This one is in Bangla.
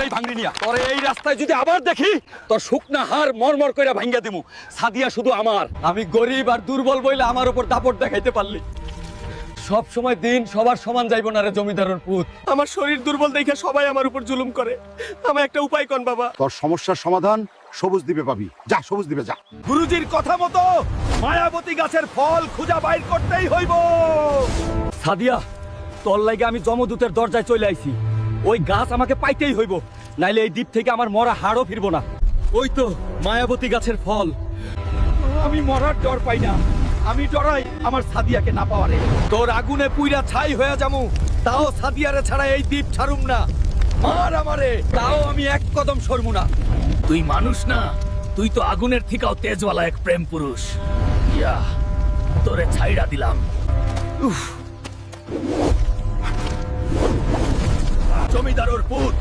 এই ভাঙড়ি নিয়া তোরে এই রাস্তায় যদি আবার দেখি তোর শুকনা হাড় মরমর কইরা ভাঙ্গা দিমু। সাদিয়া শুধু আমার, আমি গরিব আর দুর্বল বইলে আমার উপর দাপট দেখাইতে পারলি। সব সময় দিন সবার সমান যাইবো না রে জমিদারের পুত। আমার শরীর দুর্বল দেখে সবাই আমার উপর জুলুম করে। আমার একটা উপায় কোন বাবা? তোর সমস্যার সমাধান সবুজ দ্বীপে পাবি। যা সবুজ দ্বীপে যা। গুরুজির কথা মতো মায়াবতী গাছের ফল খুঁজা বাইর করতেই হইব। সাদিয়া, তোর লাগে আমি যমদূতের দরজায় চলে আইছি। ওই গাছ আমাকে পাইতেই হইব, নাইলে এই দ্বীপ থেকে আমার মরা হাড়ও ফিরবো না। ওই তো মায়াবতী গাছের ফল। আমি মরার ডর পাই না, আমি ডরাই আমার সাদিয়াকে না পাওয়ারে। তোর আগুনে পুইরা ছাই হয়ে যামু, তাও সাদিয়ারে ছাড়া এই দ্বীপ ছাড়ুম না। মার আমারে, তাও আমি এক কদম সরমু না। তুই মানুষ না, তুই তো আগুনের থেকেও তেজওয়ালা এক প্রেম পুরুষ। ইয়া, তোরে ছাইড়া দিলাম। জমিদারর পুত,